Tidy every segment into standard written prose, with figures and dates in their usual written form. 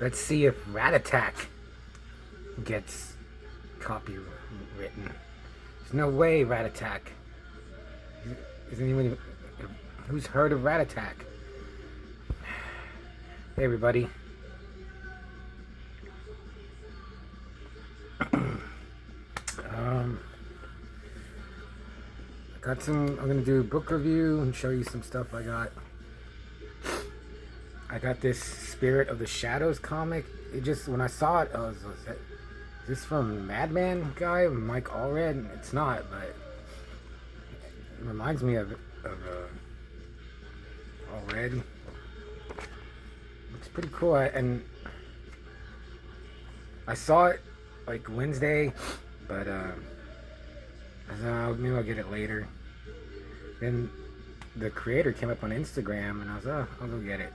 Let's see if Rat Attack gets copywritten. There's no way Rat Attack. Is anyone who's heard of Rat Attack? Hey everybody. I'm gonna do a book review and show you some stuff I got. I got this Spirit of the Shadows comic. It just, when I saw it, I was is this from Madman guy, Mike Allred? It's not, but it reminds me of Allred. It's pretty cool. And I saw it like Wednesday, but I thought maybe I'll get it later. Then the creator came up on Instagram, and I was, I'll go get it.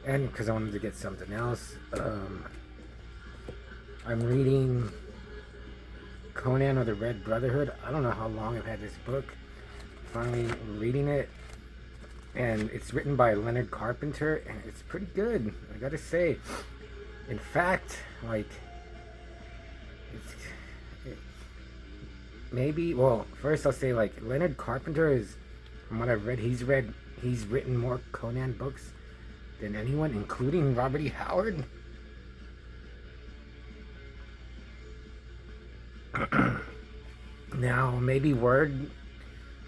And because I wanted to get something else, I'm reading Conan or the Red Brotherhood. I don't know how long I've had this book. Finally reading it, and it's written by Leonard Carpenter, and it's pretty good, I gotta say. In fact, like, maybe, well, first I'll say, like, Leonard Carpenter is, from what I've read, he's written more Conan books than anyone, including Robert E. Howard. Now, maybe word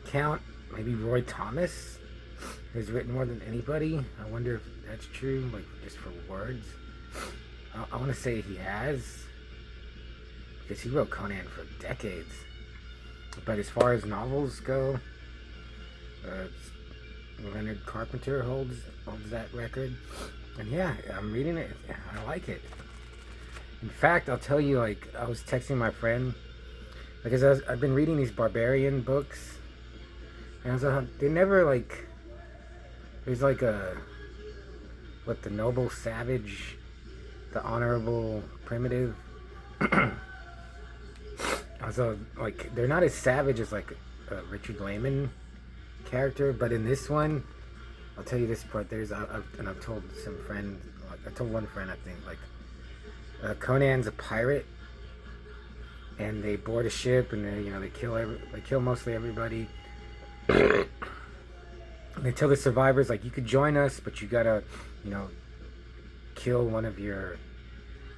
count, maybe Roy Thomas has written more than anybody. I wonder if that's true, like, just for words. I want to say he has, because he wrote Conan for decades. But as far as novels go, Leonard Carpenter holds that record. And yeah, I'm reading it. I like it. In fact, I'll tell you, like, I was texting my friend, because I've been reading these barbarian books, and I was like, they never, like, there's like the noble savage, the honorable primitive. Also, like, they're not as savage as, like, a Richard Lehman character, but in this one, I'll tell you this part. I've told some friends, like, I told one friend, I think, like, Conan's a pirate, and they board a ship, and they kill mostly everybody. They tell the survivors, like, you could join us, but you gotta, kill one of your,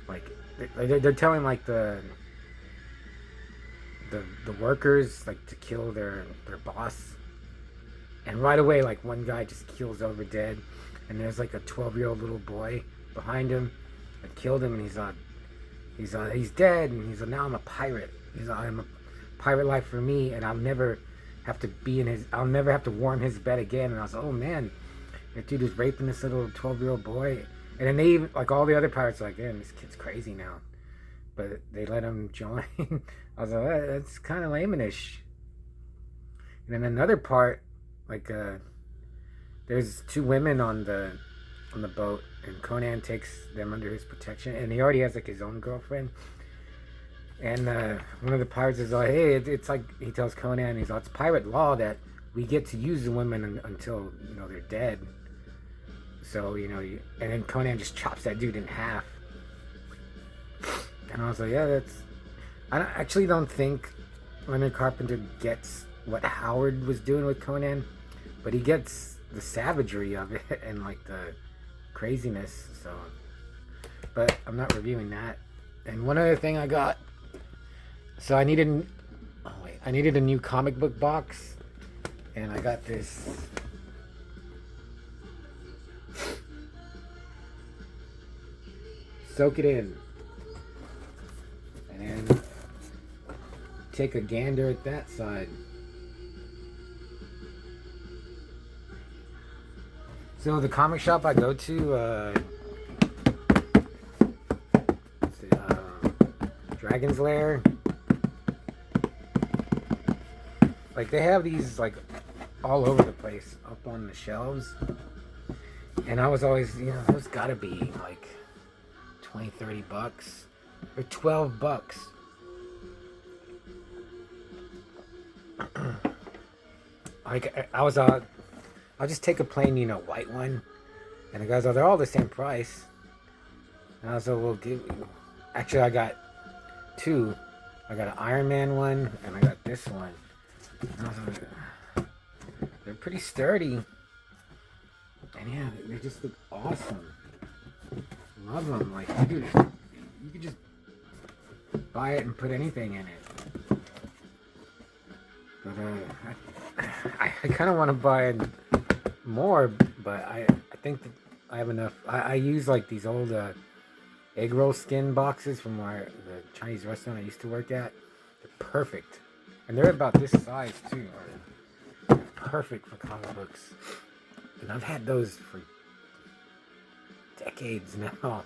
like, they're telling, like, the workers, like, to kill their boss. And right away, like, one guy just keels over dead, and there's, like, a 12-year-old little boy behind him that killed him, and he's dead, and he's like, now I'm a pirate. He's like, I'm a pirate life for me, and I'll never have to warm his bed again. And I was like, oh man, that dude is raping this little 12-year-old boy. And then they even, like, all the other pirates are like, damn, this kid's crazy now. But they let him join. I was like, that's kind of lameish. And then another part, like, there's two women on the boat, and Conan takes them under his protection, and he already has, like, his own girlfriend. And one of the pirates is like, hey, it's like, he tells Conan, he's like, it's pirate law that we get to use the women until they're dead. So and then Conan just chops that dude in half. And I was like, yeah, I actually don't think Leonard Carpenter gets what Howard was doing with Conan, but he gets the savagery of it and, like, the craziness. So, but I'm not reviewing that. And one other thing I got, so I needed a new comic book box, and I got this Soak It In, and then take a gander at that side. So the comic shop I go to, Dragon's Lair, like, they have these, like, all over the place up on the shelves, and I was always, those gotta be like $20-30 or $12. Like, I'll just take a plain, white one, and the guys are, they're all the same price. And also, we'll give. Actually, I got two. I got an Iron Man one, and I got this one. And also, they're pretty sturdy, and yeah, they just look awesome. Love them. Like you could just buy it and put anything in it. But I kind of want to buy more, but I think that I have enough. I use like these old egg roll skin boxes from the Chinese restaurant I used to work at. They're perfect, and they're about this size too. They're perfect for comic books, and I've had those for decades now,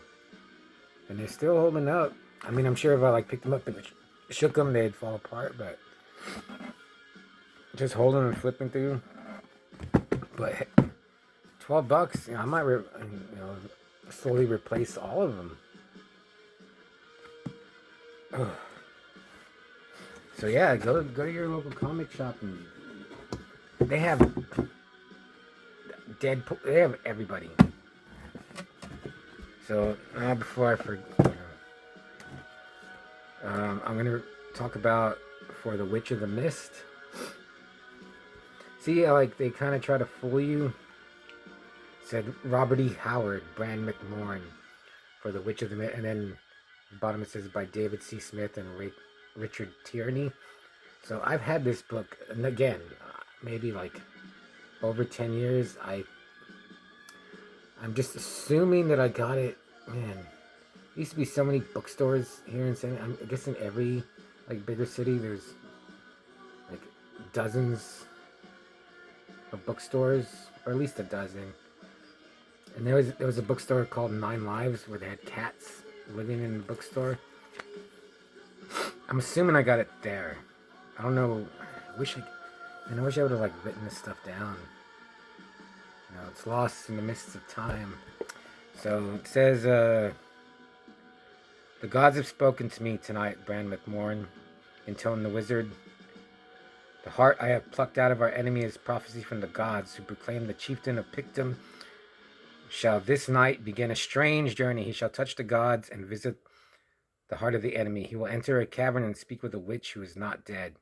and they're still holding up. I mean, I'm sure if I like picked them up and shook them, they'd fall apart, but just holding and flipping through. But $12, you know, I might slowly replace all of them. Ugh. So yeah, go to your local comic shop, and they have Deadpool. They have everybody. So before I forget, I'm gonna talk about For the Witch of the Mist. See, like they kind of try to fool you. Said Robert E. Howard, Bran McMorn, For the Witch of the Mist, and then the bottom it says by David C. Smith and Richard Tierney. So I've had this book, and again, maybe like over 10 years. I'm just assuming that I got it. Man, there used to be so many bookstores here in San. I guess in every like bigger city, there's like dozens of bookstores, or at least a dozen. And there was a bookstore called Nine Lives where they had cats living in the bookstore. I'm assuming I got it there. I don't know. I wish I would have like written this stuff down. You know, it's lost in the mists of time. So it says, the gods have spoken to me tonight, Bran McMorn, intoned the wizard. The heart I have plucked out of our enemy is prophecy from the gods, who proclaim the chieftain of Pictum shall this night begin a strange journey. He shall touch the gods and visit the heart of the enemy. He will enter a cavern and speak with a witch who is not dead,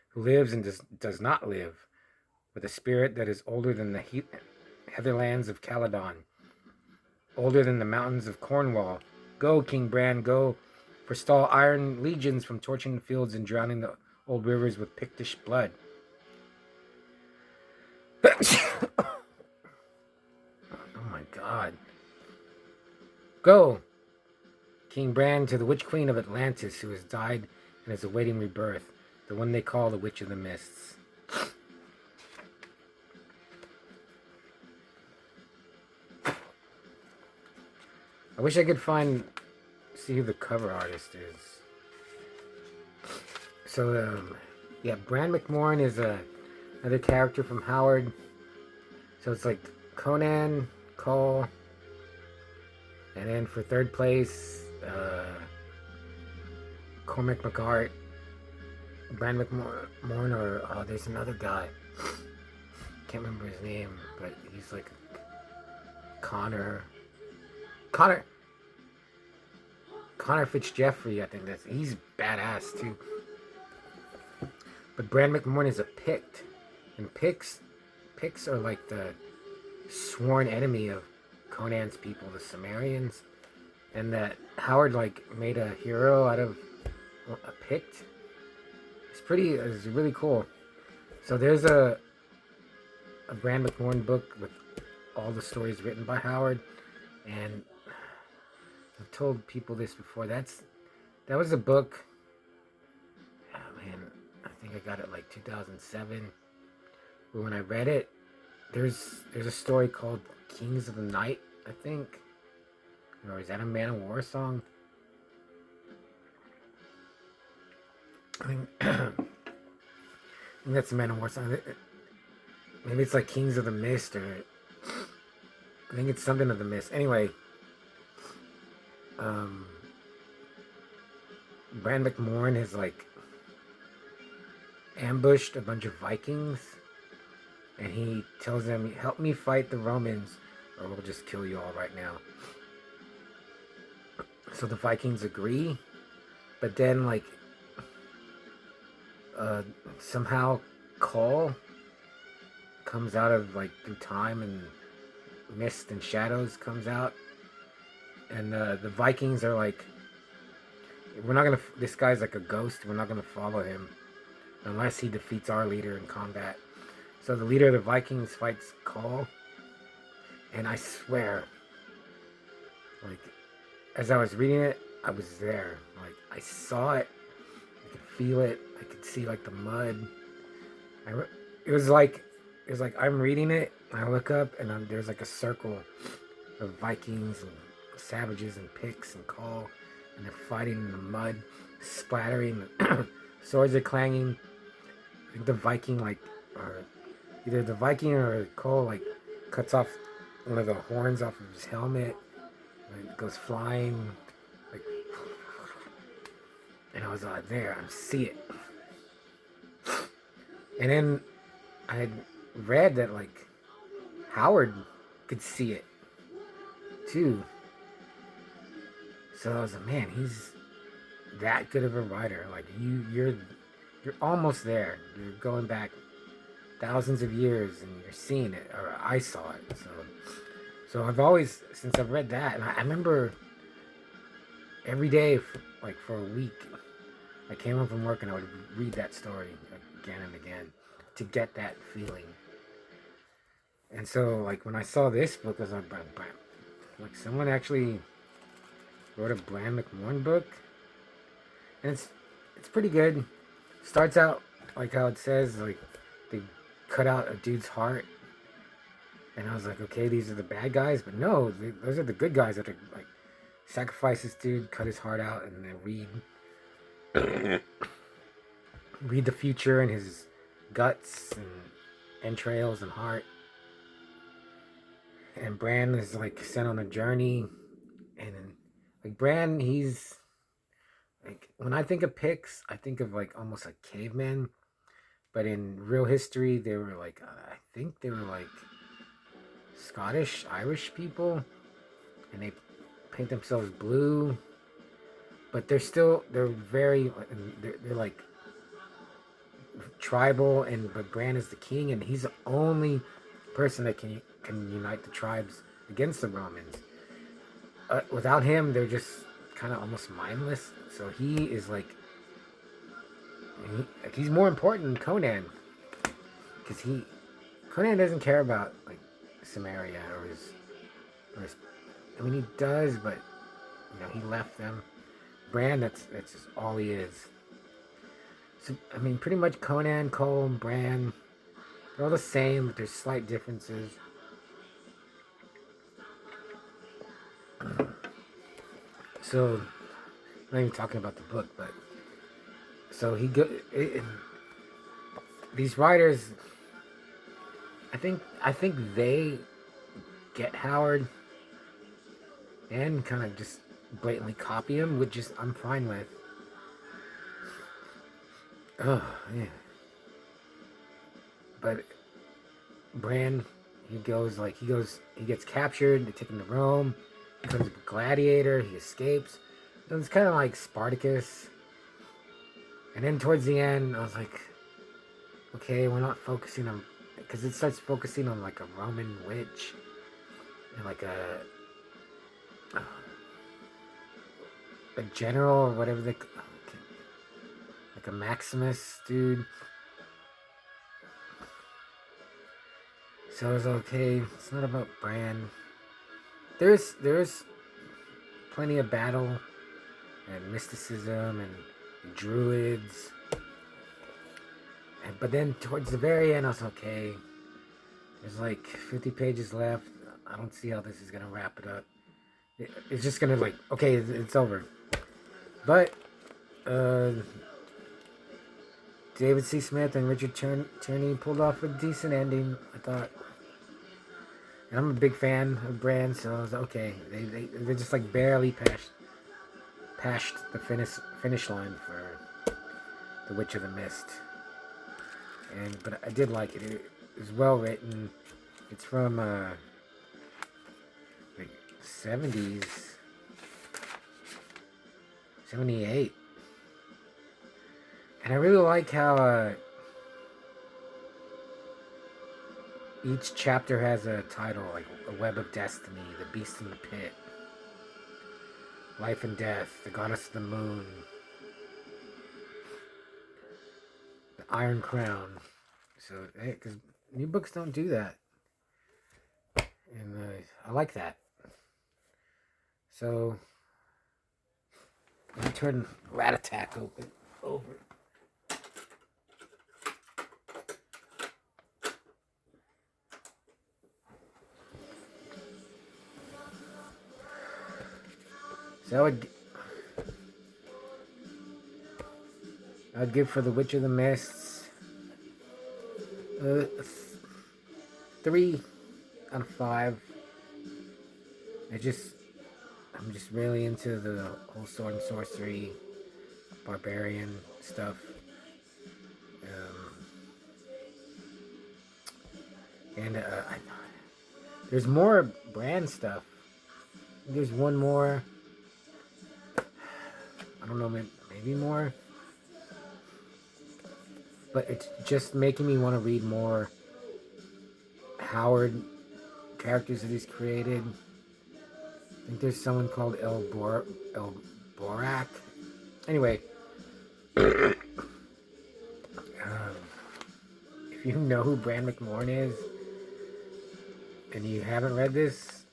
who lives and does not live, with a spirit that is older than the heatherlands of Caledon, older than the mountains of Cornwall. Go, King Bran, go, forestall iron legions from torching the fields and drowning the old rivers with Pictish blood. Oh my God. Go, King Bran, to the Witch Queen of Atlantis, who has died and is awaiting rebirth, the one they call the Witch of the Mists. I wish I could see who the cover artist is. So, yeah, Bran McMorn is another character from Howard. So it's like Conan, Cole, and then for third place, Cormac McCart, Bran McMorn, or there's another guy. Can't remember his name, but he's like Connor Fitzjeffrey, I think he's badass too. But Bran McMorn is a Pict, and Picts are like the sworn enemy of Conan's people, the Cimmerians, and that Howard like made a hero out of a Pict. It's really cool. So there's a Bran McMorn book with all the stories written by Howard, and I've told people this before. That was a book. Oh man, I think I got it like 2007. But when I read it, there's a story called Kings of the Night, I think. Or is that a Man of War song? I think that's a Man of War song. Maybe it's like Kings of the Mist, or I think it's something of the Mist. Anyway, Bran McMorn has like ambushed a bunch of Vikings, and he tells them, help me fight the Romans or we'll just kill you all right now. So the Vikings agree, but then like uh, somehow Cole comes out of like through time and mist and shadows comes out, and the Vikings are like, we're not gonna. This guy's like a ghost. We're not gonna follow him unless he defeats our leader in combat. So the leader of the Vikings fights Cole, and I swear, like as I was reading it, I was there. Like I saw it, I could feel it, I could see like the mud. It was like I'm reading it, and I look up, and there's like a circle of Vikings and savages and Picts and Cole, and they're fighting in the mud, splattering. Swords are clanging. I think the Viking or either the Viking or Cole cuts off one of the horns off of his helmet, and it goes flying, like, and I was like, there, I see it. And then I had read that like Howard could see it too. So I was like, man, he's that good of a writer. Like you're almost there. You're going back thousands of years and you're seeing it, or I saw it. So I've always, since I've read that, and I remember every day, like for a week, I came home from work and I would read that story again and again to get that feeling. And so, like when I saw this book, I was like someone actually wrote a Bran Mak Morn book, and it's pretty good. Starts out like how it says, like they cut out a dude's heart, and I was like, okay, these are the bad guys, but no, those are the good guys that are like sacrifice this dude, cut his heart out, and then read the future and his guts and entrails and heart. And Bran is like sent on a journey, and like Bran, he's like, when I think of Picts, I think of like almost like cavemen, but in real history, they were like I think they were like Scottish, Irish people, and they paint themselves blue, but they're very, they're like tribal, but Bran is the king, and he's the only person that can unite the tribes against the Romans. Without him, they're just kind of almost mindless. So he is like, he's more important than Conan, because Conan doesn't care about like Samaria or his. I mean, he does, but he left them. Bran, that's just all he is. So I mean, pretty much Conan, Cole, and Bran, they're all the same, but there's slight differences. So, I'm not even talking about the book, but so these writers, I think they get Howard and kind of just blatantly copy him, which is I'm fine with. Oh yeah, but Bran, he gets captured. They take him to Rome. He becomes a gladiator. He escapes. And it's kind of like Spartacus. And then towards the end, I was like, okay, we're not focusing on, because it starts focusing on like a Roman witch and like a general or whatever like a Maximus dude. So I was okay. It's not about Bran. There's plenty of battle and mysticism and druids. But then towards the very end, I was okay. There's like 50 pages left. I don't see how this is gonna wrap it up. It's just gonna like, okay, it's over. But David C. Smith and Richard Turney pulled off a decent ending, I thought. And I'm a big fan of Bran, so I was okay. They just like barely passed the finish line for The Witch of the Mist. But I did like it. It was well written. It's from like 70s. 78. And I really like how each chapter has a title, like A Web of Destiny, The Beast in the Pit, Life and Death, The Goddess of the Moon, The Iron Crown. So, hey, because new books don't do that. And I like that. So, let me turn Rat Attack over. So I'd give for The Witch of the Mists 3 out of 5. I'm just really into the whole sword and sorcery, barbarian stuff. And there's more Bran stuff. There's one more. I don't know, maybe more. But it's just making me want to read more Howard characters that he's created. I think there's someone called El Borak. Anyway, if you know who Bran McMorn is, and you haven't read this,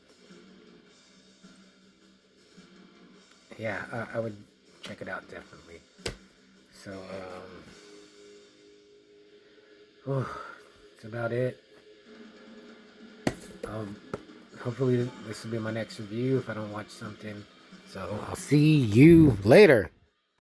yeah, I would check it out, definitely. So, that's about it. Hopefully this will be my next review if I don't watch something. So I'll see you later.